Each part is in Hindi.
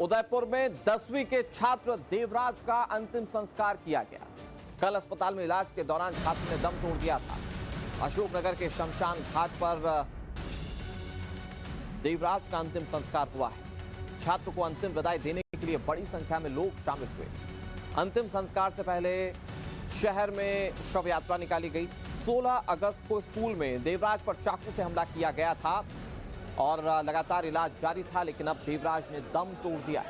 उदयपुर में 10वीं के छात्र देवराज का अंतिम संस्कार किया गया। कल अस्पताल में इलाज के दौरान छात्र ने दम तोड़ दिया था। अशोकनगर के शमशान घाट पर देवराज का अंतिम संस्कार हुआ है। छात्र को अंतिम विदाई देने के लिए बड़ी संख्या में लोग शामिल हुए। अंतिम संस्कार से पहले शहर में शव यात्रा निकाली गई। 16 अगस्त को स्कूल में देवराज पर चाकू से हमला किया गया था और लगातार इलाज जारी था, लेकिन अब देवराज ने दम तोड़ दिया।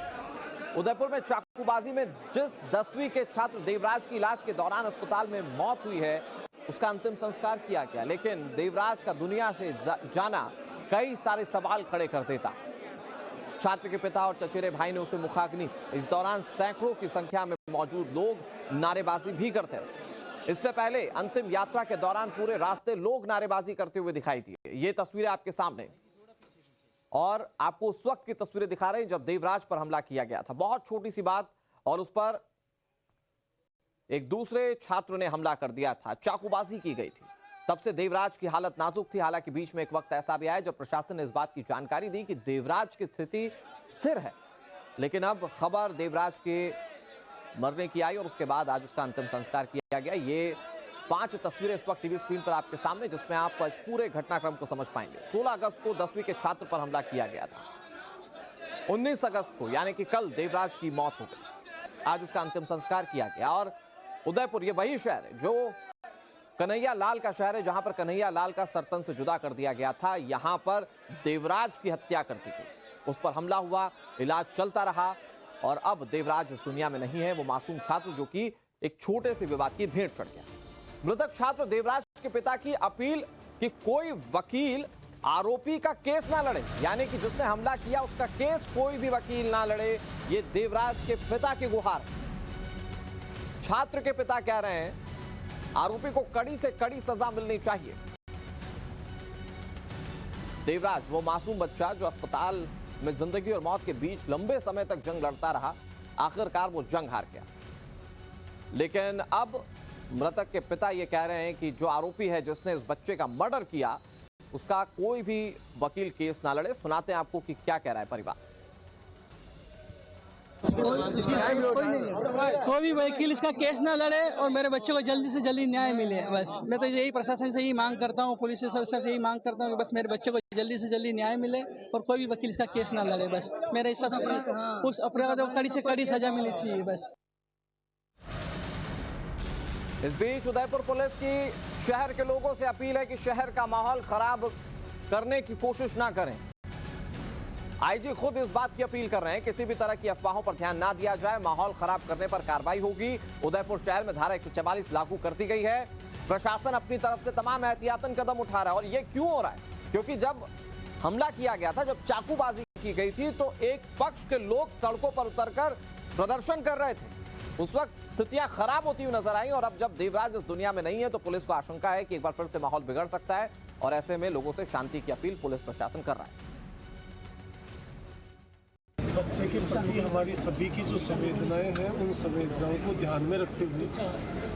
उदयपुर में चाकूबाजी में जिस 10वीं के छात्र देवराज की इलाज के दौरान अस्पताल में मौत हुई है, उसका अंतिम संस्कार किया गया, लेकिन देवराज का दुनिया से जाना कई सारे सवाल खड़े कर देता। छात्र के पिता और चचेरे भाई ने उसे मुखाग्नि। इस दौरान सैकड़ों की संख्या में मौजूद लोग नारेबाजी भी करते रहे। इससे पहले अंतिम यात्रा के दौरान पूरे रास्ते लोग नारेबाजी करते हुए दिखाई दिए। ये तस्वीरें आपके सामने और आपको उस वक्त की तस्वीरें दिखा रहे हैं जब देवराज पर हमला किया गया था। बहुत छोटी सी बात और उस पर एक दूसरे छात्र ने हमला कर दिया था, चाकूबाजी की गई थी। तब से देवराज की हालत नाजुक थी। हालांकि बीच में एक वक्त ऐसा भी आया जब प्रशासन ने इस बात की जानकारी दी कि देवराज की स्थिति स्थिर है, लेकिन अब खबर देवराज के मरने की आई और उसके बाद आज उसका अंतिम संस्कार किया गया। ये 5 तस्वीरें इस वक्त टीवी स्क्रीन पर आपके सामने, जिसमें आप इस पूरे घटनाक्रम को समझ पाएंगे। 16 अगस्त को 10वीं के छात्र पर हमला किया गया था। 19 अगस्त को यानी कि कल देवराज की मौत हो गई। आज उसका अंतिम संस्कार किया गया। और उदयपुर ये वही शहर है जो कन्हैया लाल का शहर है, जहां पर कन्हैया लाल का सरतन से जुदा कर दिया गया था। यहां पर देवराज की हत्या कर दी गई, उस पर हमला हुआ, इलाज चलता रहा और अब देवराज इस दुनिया में नहीं है। वो मासूम छात्र जो कि एक छोटे से विवाद की भेंट चढ़ गया। मृतक छात्र देवराज के पिता की अपील कि कोई वकील आरोपी का केस ना लड़े, यानी कि जिसने हमला किया उसका केस कोई भी वकील ना लड़े। ये देवराज के पिता की गुहार। छात्र के पिता कह रहे हैं आरोपी को कड़ी से कड़ी सजा मिलनी चाहिए। देवराज वो मासूम बच्चा जो अस्पताल में जिंदगी और मौत के बीच लंबे समय तक जंग लड़ता रहा, आखिरकार वो जंग हार गया। लेकिन अब मृतक के पिता ये कह रहे हैं कि जो आरोपी है जिसने इस बच्चे का मर्डर किया, उसका कोई भी वकील केस ना लड़े। सुनाते हैं आपको कि क्या कह रहा है परिवार। कोई भी वकील इसका केस ना लड़े और मेरे बच्चे को जल्दी से जल्दी न्याय मिले। बस मैं तो यही प्रशासन से ही मांग करता हूँ, पुलिस अफसर से यही मांग करता हूँ कि बस मेरे बच्चे को जल्दी से जल्दी न्याय मिले और कोई भी वकील इसका केस ना लड़े। बस मेरे हिसाब से उस अपराध को कड़ी से कड़ी सजा मिलनी चाहिए। बस इस बीच उदयपुर पुलिस की शहर के लोगों से अपील है कि शहर का माहौल खराब करने की कोशिश ना करें। आईजी खुद इस बात की अपील कर रहे हैं किसी भी तरह की अफवाहों पर ध्यान ना दिया जाए, माहौल खराब करने पर कार्रवाई होगी। उदयपुर शहर में धारा 144 लागू कर दी गई है। प्रशासन अपनी तरफ से तमाम एहतियातन कदम उठा रहा है। और ये क्यों हो रहा है? क्योंकि जब हमला किया गया था, जब चाकूबाजी की गई थी, तो एक पक्ष के लोग सड़कों पर उतरकर प्रदर्शन कर रहे थे। उस वक्त स्थितियां खराब होती हुई नजर आई और अब जब देवराज इस दुनिया में नहीं है तो पुलिस को आशंका है कि एक बार फिर से माहौल बिगड़ सकता है और ऐसे में लोगों से शांति की अपील पुलिस प्रशासन कर रहा है। बच्चे के प्रति हमारी सभी की जो संवेदनाएं हैं, उन संवेदनाओं को ध्यान में रखते हुए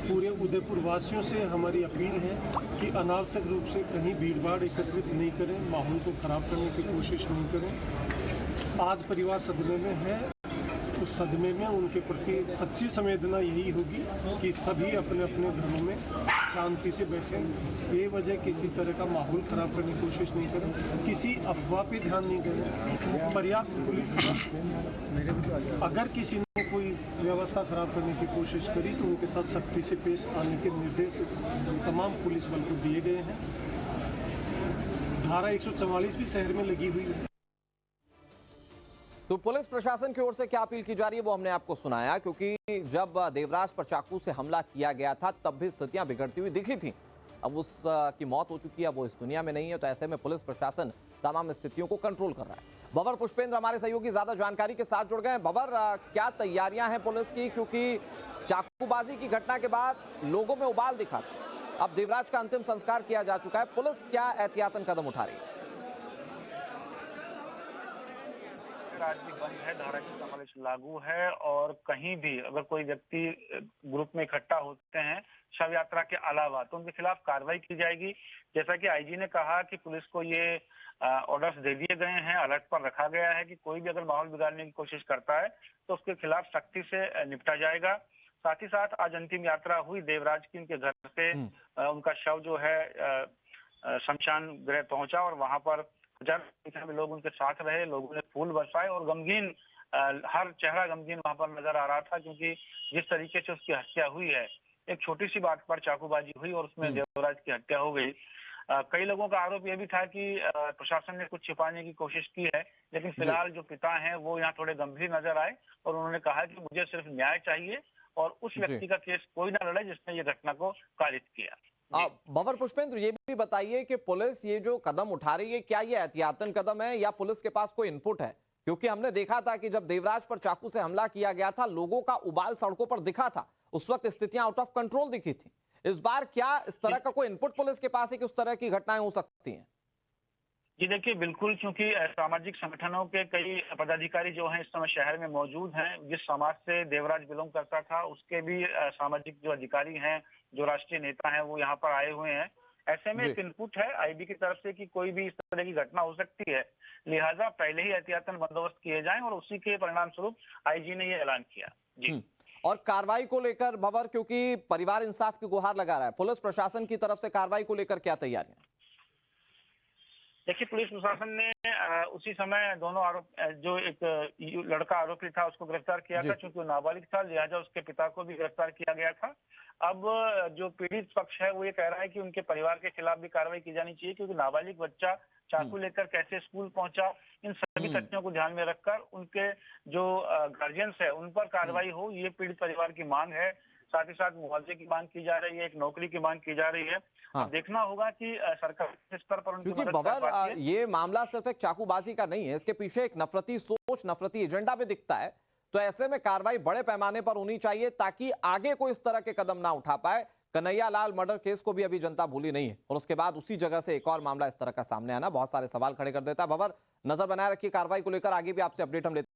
पूरे उदयपुर वासियों से हमारी अपील है कि अनावश्यक रूप से कहीं भीड़ भाड़ एकत्रित नहीं करें, माहौल को खराब करने की कोशिश नहीं करें। आज परिवार सदमे में है, उस सदमे में उनके प्रति सच्ची संवेदना यही होगी कि सभी अपने अपने घरों में शांति से बैठें, बेवजह किसी तरह का माहौल खराब करने की कोशिश नहीं करें, किसी अफवाह पे ध्यान नहीं करें। पर्याप्त पुलिस, अगर किसी ने कोई व्यवस्था खराब करने की कोशिश करी तो उनके साथ सख्ती से पेश आने के निर्देश तमाम पुलिस बल को दिए गए हैं। धारा 144 भी शहर में लगी हुई है। तो पुलिस प्रशासन की ओर से क्या अपील की जा रही है वो हमने आपको सुनाया, क्योंकि जब देवराज पर चाकू से हमला किया गया था तब भी स्थितियां बिगड़ती हुई दिखी थी। अब उसकी मौत हो चुकी है, वो इस दुनिया में नहीं है, तो ऐसे में पुलिस प्रशासन तमाम स्थितियों को कंट्रोल कर रहा है। बबर पुष्पेंद्र हमारे सहयोगी ज्यादा जानकारी के साथ जुड़ गए हैं। बबर, क्या तैयारियां हैं पुलिस की, क्योंकि चाकूबाजी की घटना के बाद लोगों में उबाल दिखा था, अब देवराज का अंतिम संस्कार किया जा चुका है, पुलिस क्या एहतियातन कदम उठा रही है? आज भी बंद है, धारा 144 लागू है और कहीं भी अगर कोई व्यक्ति ग्रुप में इकट्ठा होते हैं शव यात्रा के अलावा तो उनके खिलाफ कार्रवाई की जाएगी। जैसा कि आईजी ने कहा कि पुलिस को ये ऑर्डर्स दे दिए गए हैं, अलर्ट पर रखा गया है कि कोई भी अगर माहौल बिगाड़ने की कोशिश करता है तो उसके खिलाफ सख्ती से निपटा जाएगा। साथ ही साथ आज अंतिम यात्रा हुई देवराज की, उनके घर से उनका शव जो है शमशान गृह पहुंचा और वहां पर हजार संख्या में लोग उनके साथ रहे, लोगों ने फूल बरसाए और गमगीन हर चेहरा गमगीन वहां पर नजर आ रहा था, क्योंकि जिस तरीके से उसकी हत्या हुई है, एक छोटी सी बात पर चाकूबाजी हुई और उसमें देवराज की हत्या हो गई। कई लोगों का आरोप यह भी था कि प्रशासन ने कुछ छिपाने की कोशिश की है, लेकिन फिलहाल जो पिता हैं वो यहाँ थोड़े गंभीर नजर आए और उन्होंने कहा कि मुझे सिर्फ न्याय चाहिए और उस व्यक्ति का केस कोई ना लड़े जिसने ये घटना को कारित किया। भंवर पुष्पेंद्र, ये भी बताइए कि पुलिस ये जो कदम उठा रही है, क्या ये एहतियातन कदम है या पुलिस के पास कोई इनपुट है? क्योंकि हमने देखा था कि जब देवराज पर चाकू से हमला किया गया था, लोगों का उबाल सड़कों पर दिखा था, उस वक्त स्थितियां आउट ऑफ कंट्रोल दिखी थी। इस बार क्या इस तरह का कोई इनपुट पुलिस के पास है कि उस तरह की घटनाएं हो सकती हैं? जी देखिए, बिल्कुल, क्योंकि सामाजिक संगठनों के कई पदाधिकारी जो हैं इस समय शहर में मौजूद हैं। जिस समाज से देवराज बिलोंग करता था उसके भी सामाजिक जो अधिकारी हैं, जो राष्ट्रीय नेता हैं, वो यहाँ पर आए हुए हैं। ऐसे में एक इनपुट है आईबी की तरफ से कि कोई भी इस तरह की घटना हो सकती है, लिहाजा पहले ही एहतियातन बंदोबस्त किए जाएं और उसी के परिणाम स्वरूप आईजी ने ये ऐलान किया। जी। और कार्रवाई को लेकर भंवर, क्योंकि परिवार इंसाफ की गुहार लगा रहा है, पुलिस प्रशासन की तरफ से कार्रवाई को लेकर क्या तैयारियां? देखिए, पुलिस प्रशासन ने उसी समय दोनों जो एक लड़का आरोपी था उसको गिरफ्तार किया था, क्योंकि वो नाबालिग था, लिहाजा उसके पिता को भी गिरफ्तार किया गया था। अब जो पीड़ित पक्ष है वो ये कह रहा है कि उनके परिवार के खिलाफ भी कार्रवाई की जानी चाहिए, क्योंकि नाबालिग बच्चा चाकू लेकर कैसे स्कूल पहुंचा, इन सभी तथ्यों को ध्यान में रखकर उनके जो गार्जियंस है उन पर कार्रवाई हो, ये पीड़ित परिवार की मांग है। साथ ही साथ मुआवजे की मांग की जा रही है, एक नौकरी की मांग की जा रही है। अब देखना होगा कि सरकार किस स्तर पर उनकी मदद कर पाती है। ये मामला सिर्फ एक चाकूबाजी का नहीं है, इसके पीछे एक नफरती सोच, नफरती एजेंडा भी दिखता है। तो ऐसे में कार्रवाई बड़े पैमाने पर होनी चाहिए ताकि आगे कोई इस तरह के कदम ना उठा पाए। कन्हैया लाल मर्डर केस को भी अभी जनता भूली नहीं है और उसके बाद उसी जगह से एक और मामला इस तरह का सामने आना बहुत सारे सवाल खड़े कर देता है। भंवर, नजर बनाए रखिए कार्रवाई को लेकर, आगे भी आपसे अपडेट हम लेते हैं।